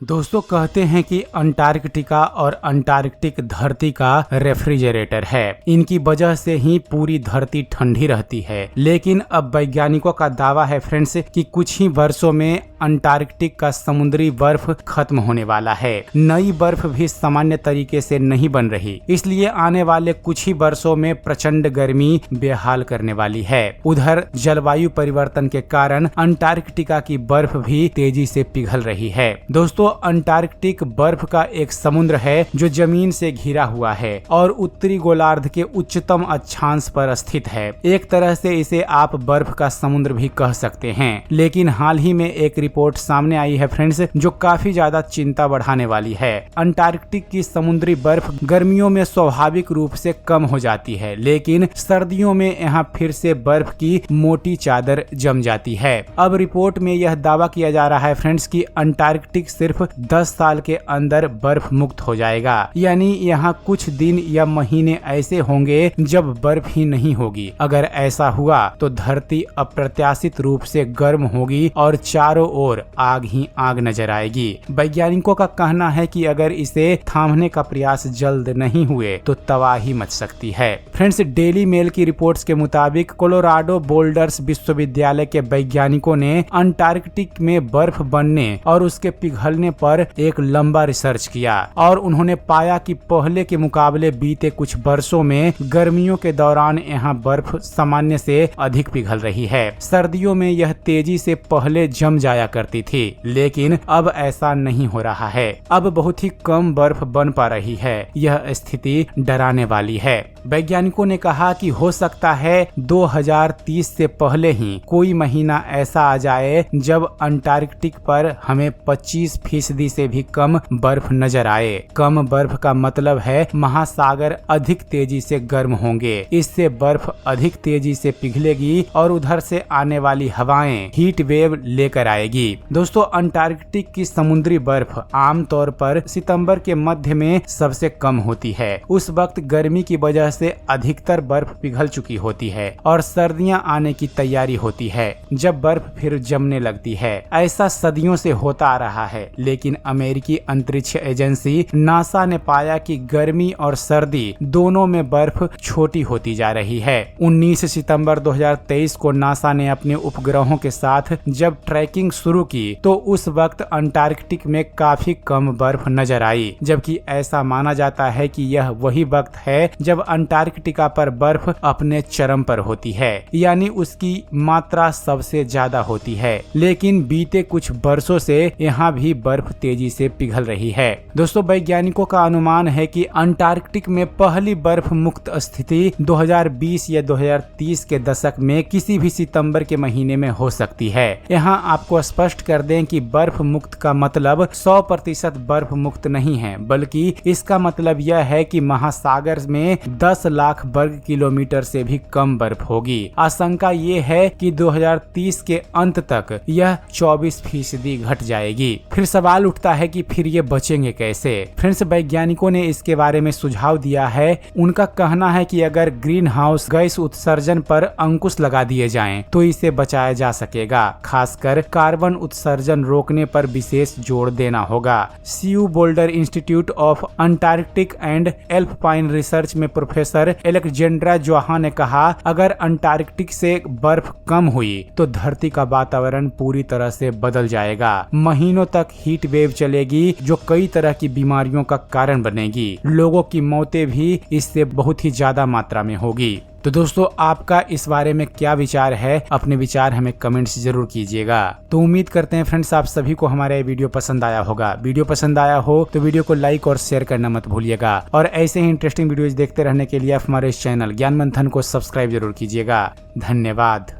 दोस्तों कहते हैं कि अंटार्कटिका और अंटार्कटिक धरती का रेफ्रिजरेटर है। इनकी वजह से ही पूरी धरती ठंडी रहती है। लेकिन अब वैज्ञानिकों का दावा है फ्रेंड्स कि कुछ ही वर्षों में अंटार्कटिक का समुद्री बर्फ खत्म होने वाला है। नई बर्फ भी सामान्य तरीके से नहीं बन रही, इसलिए आने वाले कुछ ही वर्षों में प्रचंड गर्मी बेहाल करने वाली है। उधर जलवायु परिवर्तन के कारण अंटार्कटिका की बर्फ भी तेजी से पिघल रही है। दोस्तों अंटार्कटिक बर्फ का एक समुद्र है जो जमीन से घिरा हुआ है और उत्तरी गोलार्ध के उच्चतम अक्षांश पर स्थित है। एक तरह से इसे आप बर्फ का समुद्र भी कह सकते हैं। लेकिन हाल ही में एक रिपोर्ट सामने आई है फ्रेंड्स जो काफी ज्यादा चिंता बढ़ाने वाली है। अंटार्कटिक की समुद्री बर्फ गर्मियों में स्वाभाविक रूप से कम हो जाती है, लेकिन सर्दियों में यहाँ फिर से बर्फ की मोटी चादर जम जाती है। अब रिपोर्ट में यह दावा किया जा रहा है फ्रेंड्स कि अंटार्कटिक सिर्फ 10 साल के अंदर बर्फ मुक्त हो जाएगा। यानी यहाँ कुछ दिन या महीने ऐसे होंगे जब बर्फ ही नहीं होगी। अगर ऐसा हुआ तो धरती अप्रत्याशित रूप से गर्म होगी और चारों ओर आग ही आग नजर आएगी। वैज्ञानिकों का कहना है कि अगर इसे थामने का प्रयास जल्द नहीं हुए तो तबाही मच सकती है। फ्रेंड्स, डेली मेल की रिपोर्ट्स के मुताबिक कोलोराडो बोल्डर्स विश्वविद्यालय के वैज्ञानिकों ने अंटार्कटिक में बर्फ बनने और उसके पिघलने पर एक लंबा रिसर्च किया और उन्होंने पाया कि पहले के मुकाबले बीते कुछ वर्षों में गर्मियों के दौरान यहाँ बर्फ सामान्य से अधिक पिघल रही है। सर्दियों में यह तेजी से पहले जम जाया करती थी, लेकिन अब ऐसा नहीं हो रहा है। अब बहुत ही कम बर्फ बन पा रही है। यह स्थिति डराने वाली है। वैज्ञानिकों ने कहा कि हो सकता है 2030 से पहले ही कोई महीना ऐसा आ जाए जब अंटार्कटिक पर हमें 25% से भी कम बर्फ नजर आए। कम बर्फ का मतलब है महासागर अधिक तेजी से गर्म होंगे। इससे बर्फ अधिक तेजी से पिघलेगी और उधर से आने वाली हवाएं हीट वेव लेकर आएगी। दोस्तों, अंटार्कटिक की समुद्री बर्फ आमतौर पर सितंबर के मध्य में सबसे कम होती है। उस वक्त गर्मी की वजह से अधिकतर बर्फ पिघल चुकी होती है और सर्दियां आने की तैयारी होती है जब बर्फ फिर जमने लगती है। ऐसा सदियों से होता आ रहा है, लेकिन अमेरिकी अंतरिक्ष एजेंसी नासा ने पाया कि गर्मी और सर्दी दोनों में बर्फ छोटी होती जा रही है। 19 सितंबर 2023 को नासा ने अपने उपग्रहों के साथ जब ट्रैकिंग शुरू की तो उस वक्त अंटार्कटिक में काफी कम बर्फ नजर आई, जबकि ऐसा माना जाता है कि यह वही वक्त है जब अंटार्कटिका पर बर्फ अपने चरम पर होती है, यानी उसकी मात्रा सबसे ज्यादा होती है। लेकिन बीते कुछ वर्षों से यहाँ भी बर्फ तेजी से पिघल रही है। दोस्तों, वैज्ञानिकों का अनुमान है कि अंटार्कटिक में पहली बर्फ मुक्त स्थिति 2020 या 2030 के दशक में किसी भी सितंबर के महीने में हो सकती है। यहाँ आपको स्पष्ट कर दें कि बर्फ मुक्त का मतलब 100% बर्फ मुक्त नहीं है, बल्कि इसका मतलब यह है कि महासागर में 10 लाख वर्ग किलोमीटर से भी कम बर्फ होगी। आशंका ये है कि 2030 के अंत तक यह 24% घट जाएगी। फिर सवाल उठता है कि फिर ये बचेंगे कैसे। फ्रेंड्स, वैज्ञानिकों ने इसके बारे में सुझाव दिया है। उनका कहना है कि अगर ग्रीन हाउस गैस उत्सर्जन पर अंकुश लगा दिए जाएं, तो इसे बचाया जा सकेगा। खासकर कार्बन उत्सर्जन रोकने पर विशेष जोर देना होगा। CU Boulder Institute of Antarctic and Alpine Research में प्रोफेसर एलेक्जेंड्रा जोहा ने कहा, अगर अंटार्कटिक से बर्फ कम हुई तो धरती का वातावरण पूरी तरह से बदल जाएगा। महीनों तक हीट वेव चलेगी जो कई तरह की बीमारियों का कारण बनेगी। लोगों की मौतें भी इससे बहुत ही ज्यादा मात्रा में होगी। तो दोस्तों, आपका इस बारे में क्या विचार है? अपने विचार हमें कमेंट्स जरूर कीजिएगा। तो उम्मीद करते हैं फ्रेंड्स आप सभी को हमारा ये वीडियो पसंद आया होगा। वीडियो पसंद आया हो तो वीडियो को लाइक और शेयर करना मत भूलिएगा और ऐसे ही इंटरेस्टिंग वीडियोज देखते रहने के लिए आप हमारे इस चैनल ज्ञान मंथन को सब्सक्राइब जरूर कीजिएगा। धन्यवाद।